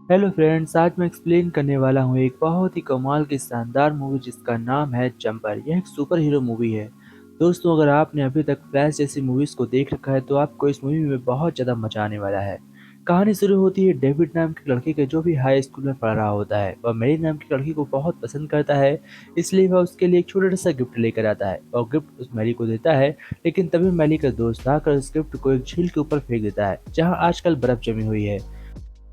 Hello friends, आज मैं explain करने वाला हूँ एक बहुत ही कमाल की शानदार मूवी जिसका नाम है जंपर। यह एक सुपर हीरो मूवी है। दोस्तों, अगर आपने अभी तक फ्लैश जैसी मूवीज को देख रखा है तो आपको इस मूवी में बहुत ज़्यादा मजा आने वाला है। कहानी शुरू होती है डेविड नाम के लड़के के जो भी हाई स्कूल में पढ़ रहा होता है। वह मेरी नाम की लड़की को बहुत पसंद करता है, इसलिए वह उसके लिए एक छोटा सा गिफ्ट लेकर आता है और गिफ्ट उस मैरी को देता है। लेकिन तभी मैरी का दोस्त आकर उस गिफ्ट को एक झील के ऊपर फेंक देता है जहाँ आजकल बर्फ जमी हुई है।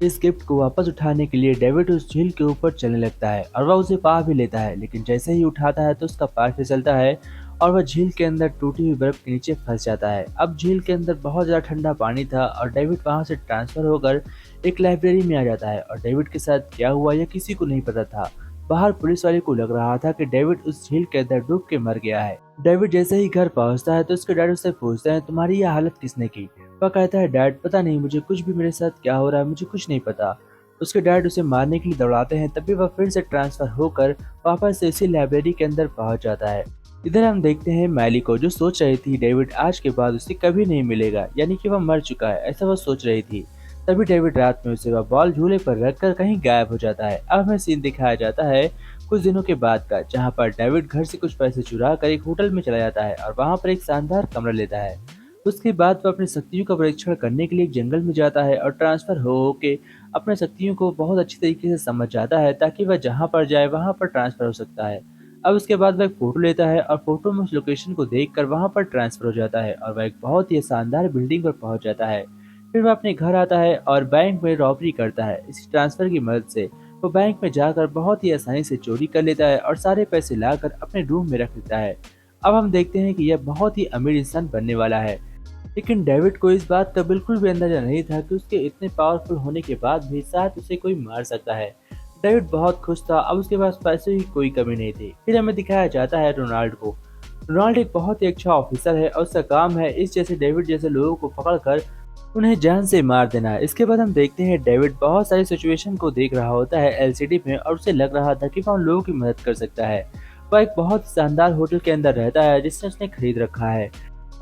इस गिफ्ट को वापस उठाने के लिए डेविड उस झील के ऊपर चलने लगता है और वह उसे पा भी लेता है, लेकिन जैसे ही उठाता है तो उसका पैर फिसलता है और वह झील के अंदर टूटी हुई बर्फ के नीचे फंस जाता है। अब झील के अंदर बहुत ज़्यादा ठंडा पानी था और डेविड वहां से ट्रांसफर होकर एक लाइब्रेरी में आ जाता है और डेविड के साथ क्या हुआ यह किसी को नहीं पता था। बाहर पुलिस वाले को लग रहा था कि डेविड उस झील के अंदर डूब के मर गया है। डेविड जैसे ही घर पहुंचता है तो उसके डैड उससे पूछते हैं, तुम्हारी यह हालत किसने की? वह कहता है, डैड पता नहीं मुझे कुछ भी, मेरे साथ क्या हो रहा है मुझे कुछ नहीं पता। उसके डैड उसे मारने के लिए दौड़ाते हैं, तभी वह फिर से ट्रांसफर होकर वापस से इसी लाइब्रेरी के अंदर पहुंच जाता है। इधर हम देखते हैं मैली को, जो सोच रही थी डेविड आज के बाद उसे कभी नहीं मिलेगा, यानी कि वह मर चुका है, ऐसा वह सोच रही थी। तभी डेविड रात में उसे वह बॉल झूले पर रखकर कहीं गायब हो जाता है। अब हमें सीन दिखाया जाता है कुछ दिनों के बाद का, जहाँ पर डेविड घर से कुछ पैसे चुरा कर एक होटल में चला जाता है और वहाँ पर एक शानदार कमरा लेता है। उसके बाद वह अपनी शक्तियों का परीक्षण करने के लिए एक जंगल में जाता है और ट्रांसफर हो के अपने शक्तियों को बहुत अच्छी तरीके से समझ जाता है ताकि वह जहाँ पर जाए वहाँ पर ट्रांसफर हो सकता है। अब उसके बाद वह एक फोटो लेता है और फोटो में उस लोकेशन को देखकर वहाँ पर ट्रांसफर हो जाता है और वह एक बहुत ही शानदार बिल्डिंग पर पहुँच जाता है। फिर वह अपने घर आता है और बैंक में रॉबरी करता है। इस ट्रांसफर की मदद से वो बैंक में जाकर बहुत ही आसानी से चोरी कर लेता है और सारे पैसे लाकर अपने रूम में रख लेता है। अब हम देखते हैं कि यह बहुत ही अमीर इंसान बनने वाला है, लेकिन डेविड को इस बात का बिल्कुल भी अंदाजा नहीं था कि उसके इतने पावरफुल होने के बाद भी शायद उसे कोई मार सकता है। डेविड बहुत खुश था, अब उसके पास पैसे की कोई कमी नहीं थी। फिर हमें दिखाया जाता है रोनाल्ड को। रोनाल्ड एक बहुत ही अच्छा ऑफिसर है और उसका काम है इस जैसे डेविड जैसे लोगों को पकड़कर उन्हें जान से मार देना है। इसके बाद हम देखते हैं डेविड बहुत सारी सिचुएशन को देख रहा होता है एलसीडी में और उसे लग रहा था कि वह उन लोगों की मदद कर सकता है। वह एक बहुत शानदार होटल के अंदर रहता है जिसने उसने खरीद रखा है।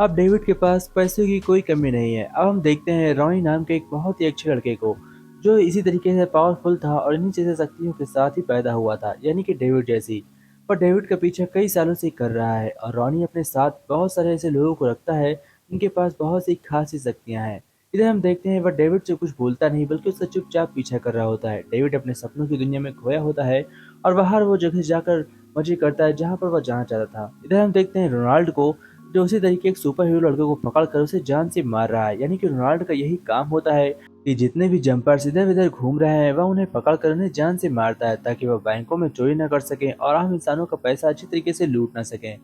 अब डेविड के पास पैसों की कोई कमी नहीं है। अब हम देखते हैं रॉनी नाम के एक बहुत ही अच्छे लड़के को, जो इसी तरीके से पावरफुल था और इन्हीं जैसे शक्तियों के साथ ही पैदा हुआ था, यानी कि डेविड जैसी। पर डेविड का पीछा कई सालों से कर रहा है और रॉनी अपने साथ बहुत सारे ऐसे लोगों को रखता है जिनके पास बहुत सी खास शक्तियां हैं। इधर हम देखते हैं वह डेविड से कुछ बोलता नहीं बल्कि उसका चुपचाप पीछा कर रहा होता है। डेविड अपने सपनों की दुनिया में खोया होता है और बाहर वो जगह जाकर मजे करता है जहाँ पर वह जाना चाहता था। इधर हम देखते हैं रोनाल्ड को, जो उसी तरीके एक सुपर हीरो लड़के को पकड़कर उसे जान से मार रहा है। यानी कि रोनाल्ड का यही काम होता है कि जितने भी जंपर्स इधर उधर घूम रहे हैं वह उन्हें पकड़कर उन्हें जान से मारता है ताकि वह बैंकों में चोरी न कर सकें और आम इंसानों का पैसा अच्छी तरीके से लूट न सकें।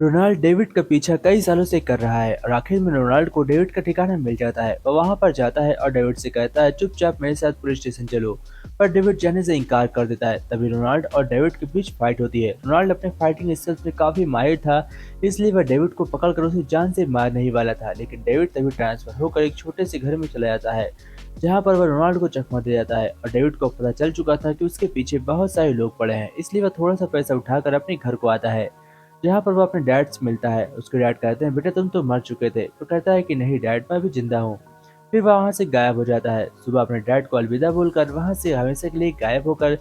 रोनाल्ड डेविड का पीछा कई सालों से कर रहा है और आखिर में रोनाल्ड को डेविड का ठिकाना मिल जाता है। वह वहां पर जाता है और डेविड से कहता है, चुपचाप मेरे साथ पुलिस स्टेशन चलो। पर डेविड जाने से इनकार कर देता है। तभी रोनाल्ड और डेविड के बीच फाइट होती है। रोनाल्ड अपने फाइटिंग स्किल्स में काफी माहिर था, इसलिए वह डेविड को पकड़कर उसे जान से मारने ही वाला था, लेकिन डेविड तभी ट्रांसफर होकर एक छोटे से घर में चला जाता है जहाँ पर वह रोनाल्ड को चकमा दे जाता है। और डेविड को पता चल चुका था कि उसके पीछे बहुत सारे लोग पड़े हैं, इसलिए वह थोड़ा सा पैसा उठाकर अपने घर को आता है जहाँ पर वो अपने डैड से मिलता है। उसके डैड कहते हैं, बेटा तुम तो मर चुके थे। तो कहता है कि नहीं डैड, मैं भी जिंदा हूँ। फिर वह वहाँ से गायब हो जाता है। सुबह अपने डैड को अलविदा बोलकर वहाँ से हमेशा के लिए गायब होकर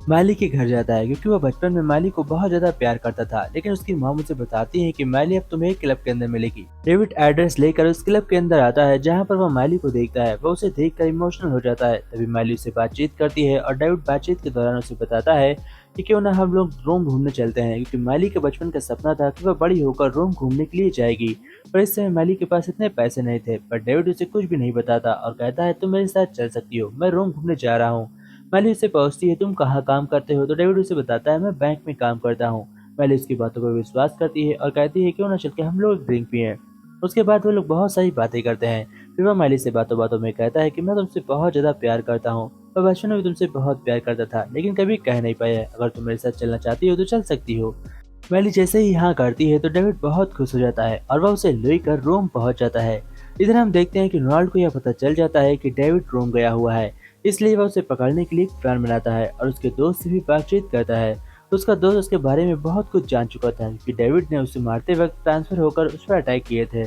माली के घर जाता है, क्योंकि वह बचपन में माली को बहुत ज्यादा प्यार करता था। लेकिन उसकी मॉम उसे बताती है कि माली अब तुम्हें एक क्लब के अंदर मिलेगी। डेविड एड्रेस लेकर उस क्लब के अंदर आता है जहाँ पर वह माली को देखता है। वह उसे देखकर इमोशनल हो जाता है। तभी माली उससे बातचीत करती है और डेविड बातचीत के दौरान उसे बताता है कि क्यों ना हम लोग रोम घूमने चलते हैं, क्योंकि माली के बचपन का सपना था कि वह बड़ी होकर रोम घूमने के लिए जाएगी। पर इस समय माली के पास इतने पैसे नहीं थे। पर डेविड उसे कुछ भी नहीं बताता और कहता है, तुम मेरे साथ चल सकती हो, मैं रोम घूमने जा रहा हूँ। मैली उससे पूछती है, तुम कहाँ काम करते हो? तो डेविड उसे बताता है, मैं बैंक में काम करता हूँ। मैली उसकी बातों पर विश्वास करती है और कहती है, क्यों ना चल के हम लोग ड्रिंक पिए। उसके बाद वो लोग बहुत सारी बातें करते हैं। फिर वह मैली से बातों बातों में कहता है कि मैं तुमसे बहुत ज्यादा प्यार करता हूँ। मैं बचपन में भी तुमसे बहुत प्यार करता था, लेकिन कभी कह नहीं पाया। अगर तुम मेरे साथ चलना चाहती हो तो चल सकती हो। मैली जैसे ही हाँ करती है तो डेविड बहुत खुश हो जाता है और वह उसे लेकर रोम पहुंच जाता है। इधर हम देखते हैं कि रोनाल्ड को यह पता चल जाता है कि डेविड रोम गया हुआ है, इसलिए वह उसे पकड़ने के लिए एक प्लान बनाता है और उसके दोस्त से भी बातचीत करता है। उसका दोस्त उसके बारे में बहुत कुछ जान चुका था, क्योंकि डेविड ने उसे मारते वक्त ट्रांसफर होकर उस पर अटैक किए थे।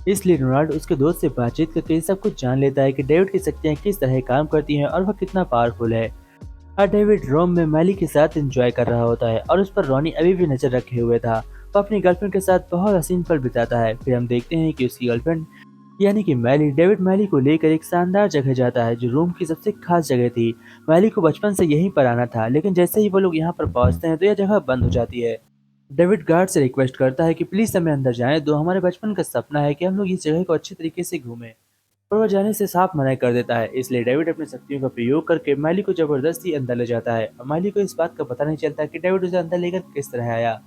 इसलिए रोनाल्ड उसके दोस्त से बातचीत करके सब कुछ जान लेता है कि डेविड की शक्तियाँ किस तरह काम करती हैं और वह कितना पावरफुल है। और डेविड रोम में मैली के साथ एंजॉय कर रहा होता है और उस पर रॉनी अभी भी नजर रखे हुए था। वो अपनी गर्लफ्रेंड के साथ बहुत हसीन पल बिताता है। फिर हम देखते हैं कि उसकी गर्लफ्रेंड यानी कि मैली डेविड मैली को लेकर एक शानदार जगह जाता है जो रोम की सबसे खास जगह थी। मैली को बचपन से यहीं पर आना था, लेकिन जैसे ही वो लोग यहाँ पर पहुंचते हैं तो यह जगह बंद हो जाती है। डेविड गार्ड से रिक्वेस्ट करता है कि प्लीज हमें अंदर जाने दो, हमारे बचपन का सपना है कि हम लोग इस जगह को अच्छे तरीके से घूमें। पर वह जाने से साफ मना कर देता है। इसलिए डेविड अपनी शक्तियों का प्रयोग करके माली को जबरदस्ती अंदर ले जाता है और माली को इस बात का पता नहीं चलता कि डेविड उसे अंदर लेकर किस तरह आया।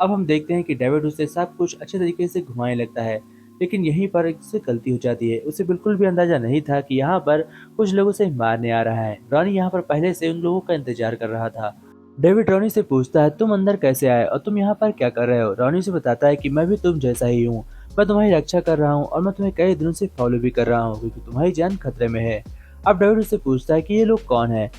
अब हम देखते हैं कि डेविड उसे सब कुछ अच्छे तरीके से घुमाने लगता है, लेकिन यहीं पर उससे गलती हो जाती है। उसे बिल्कुल भी अंदाजा नहीं था कि यहाँ पर कुछ लोग उसे मारने आ रहा है। रॉनी यहाँ पर पहले से उन लोगों का इंतजार कर रहा था। डेविड रॉनी से पूछता है, तुम अंदर कैसे आए और तुम यहाँ पर क्या कर रहे हो? रॉनी से बताता है कि मैं भी तुम जैसा ही हूँ, मैं तुम्हारी रक्षा कर रहा हूँ और मैं तुम्हें कई दिनों से फॉलो भी कर रहा हूँ क्योंकि तुम्हारी जान खतरे में है। अब डेविड उससे पूछता है कि ये लोग कौन है।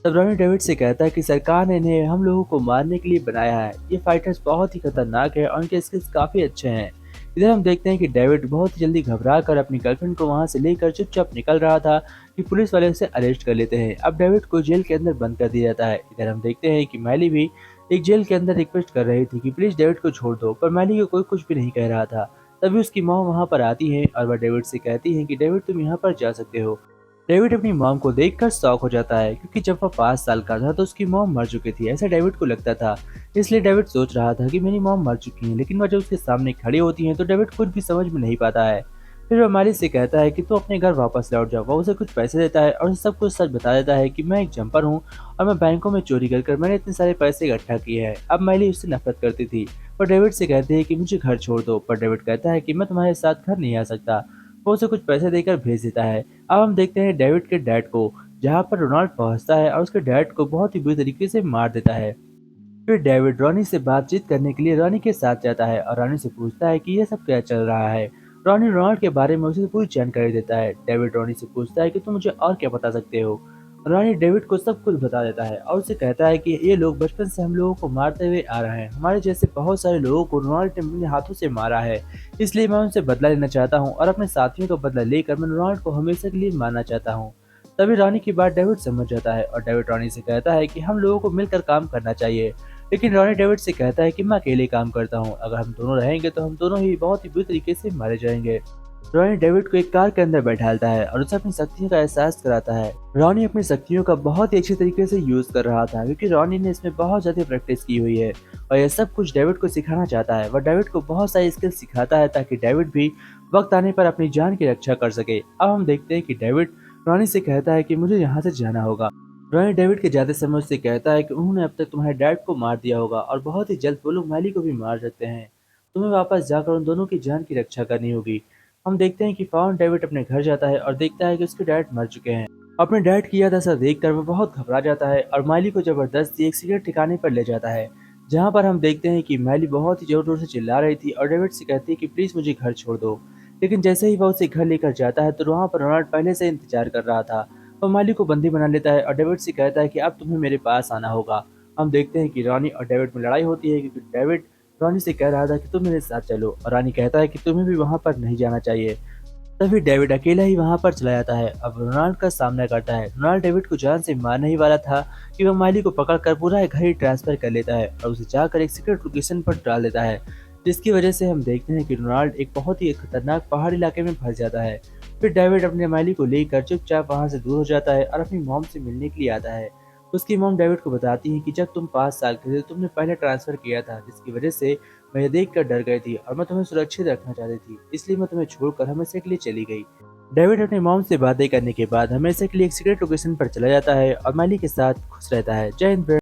तब रॉनी डेविड से कहता है कि सरकार ने इन्हें हम लोगों को मारने के लिए बनाया है। ये फाइटर्स बहुत ही खतरनाक है और उनके स्किल्स काफी अच्छे हैं। इधर हम देखते हैं कि डेविड बहुत ही जल्दी घबरा कर अपनी गर्लफ्रेंड को वहां से लेकर चुपचाप निकल रहा था कि पुलिस वाले उसे अरेस्ट कर लेते हैं। अब डेविड को जेल के अंदर बंद कर दिया जाता है। इधर हम देखते हैं कि मैली भी एक जेल के अंदर रिक्वेस्ट कर रही थी कि प्लीज डेविड को छोड़ दो, पर मैली को कोई कुछ भी नहीं कह रहा था। तभी उसकी मॉम वहां पर आती है और वह डेविड से कहती है कि डेविड तुम यहाँ पर जा सकते हो। डेविड अपनी मॉम को देखकर शॉक हो जाता है क्योंकि जब वह 5 साल का था तो उसकी मॉम मर चुकी थी, ऐसा डेविड को लगता था। इसलिए डेविड सोच रहा था कि मेरी मॉम मर चुकी है, लेकिन वह जब उसके सामने खड़ी होती है तो डेविड कुछ भी समझ में नहीं पाता है। फिर वह माली से कहता है कि तू अपने घर वापस लौट जाओ। वह उसे कुछ पैसे देता है और उसे सब कुछ सच बता देता है कि मैं एक जंपर हूँ और मैं बैंकों में चोरी कर मैंने इतने सारे पैसे इकट्ठा किए हैं। अब माली उससे नफरत करती थी और डेविड से कहती है कि मुझे घर छोड़ दो, पर डेविड कहता है कि मैं तुम्हारे साथ घर नहीं आ सकता। वो उसे कुछ पैसे देकर भेज देता है। अब हम देखते हैं डेविड के डैड को, जहाँ पर रोनाल्ड पहुंचता है और उसके डैड को बहुत ही बुरी तरीके से मार देता है। फिर डेविड रॉनी से बातचीत करने के लिए रॉनी के साथ जाता है और रॉनी से पूछता है कि यह सब क्या चल रहा है। रॉनी रोनाल्ड के बारे में उसे पूरी जानकारी देता है। डेविड रॉनी से पूछता है कि तुम मुझे और क्या बता सकते हो। रॉनी डेविड को सब कुछ बता देता है और उसे कहता है कि ये लोग बचपन से हम लोगों को मारते हुए आ रहे हैं। हमारे जैसे बहुत सारे लोगों को रोनाल्ड ने अपने हाथों से मारा है, इसलिए मैं उनसे बदला लेना चाहता हूँ और अपने साथियों का बदला लेकर मैं रोनाल्ड को हमेशा के लिए मारना चाहता हूँ। तभी रॉनी की बात डेविड समझ जाता है और डेविड रॉनी से कहता है कि हम लोगों को मिलकर काम करना चाहिए। लेकिन रॉनी डेविड से कहता है कि मैं अकेले काम करता हूँ, अगर हम दोनों रहेंगे तो हम दोनों ही बहुत ही बुरी तरीके से मारे जाएंगे। रॉनी डेविड को एक कार के अंदर बैठाता है और उसे अपनी शक्तियों का एहसास कराता है। रॉनी अपनी शक्तियों का बहुत ही अच्छे तरीके से यूज कर रहा था क्योंकि रॉनी ने इसमें बहुत ज्यादा प्रैक्टिस की हुई है और यह सब कुछ डेविड को सिखाना चाहता है। वह डेविड को बहुत सारी स्किल सिखाता है ताकि डेविड भी वक्त आने पर अपनी जान की रक्षा कर सके। अब हम देखते हैं कि डेविड रॉनी से कहता है कि मुझे यहाँ से जाना होगा। रॉनी डेविड के जाते समय उससे कहता है कि उन्होंने अब तक तुम्हारे डैड को मार दिया होगा और बहुत ही जल्द वो लोग मैली को भी मार सकते हैं। तुम्हें वापस जाकर उन दोनों की जान की रक्षा करनी होगी। हम देखते हैं कि फॉर्न डेविड अपने घर जाता है और देखता है कि उसके डैड मर चुके हैं। अपने डैड की याद ऐसा देखकर वह बहुत घबरा जाता है और माली को जबरदस्ती एक सीक्रेट ठिकाने पर ले जाता है, जहाँ पर हम देखते हैं कि मैली बहुत ही जोर जोर से चिल्ला रही थी और डेविड से कहती है कि प्लीज मुझे घर छोड़ दो। लेकिन जैसे ही वह उसे घर लेकर जाता है तो वहाँ पर रोनाल्ड पहले से इंतजार कर रहा था। वह माली को बंदी बना लेता है और डेविड से कहता है कि अब तुम्हें मेरे पास आना होगा। हम देखते हैं कि रॉनी और डेविड में लड़ाई होती है क्योंकि डेविड रॉनी से कह रहा था कि तुम मेरे साथ चलो और रानी कहता है कि तुम्हें भी वहां पर नहीं जाना चाहिए। तभी डेविड अकेला ही वहां पर चला जाता है। अब रोनाल्ड का सामना करता है। रोनाल्ड डेविड को जान से मारने ही वाला था कि वह माली को पकड़कर पूरा घर ही ट्रांसफर कर लेता है और उसे जाकर एक सीक्रेट लोकेशन पर डाल देता है, जिसकी वजह से हम देखते हैं कि रोनाल्ड एक बहुत ही खतरनाक पहाड़ी इलाके में फंस जाता है। फिर डेविड अपने माली को लेकर चुपचाप वहां से दूर हो जाता है और अपनी मॉम से मिलने के लिए आता है। उसकी मॉम डेविड को बताती है कि जब तुम 5 साल के थे तुमने पहले ट्रांसफर किया था, जिसकी वजह से मैं ये देख कर डर गई थी और मैं तुम्हें सुरक्षित रखना चाहती थी, इसलिए मैं तुम्हें छोड़कर हमेशा के लिए चली गई। डेविड अपनी मॉम से बातें करने के बाद हमेशा के लिए एक सीक्रेट लोकेशन पर चला जाता है और माली के साथ खुश रहता है। जय हिंद।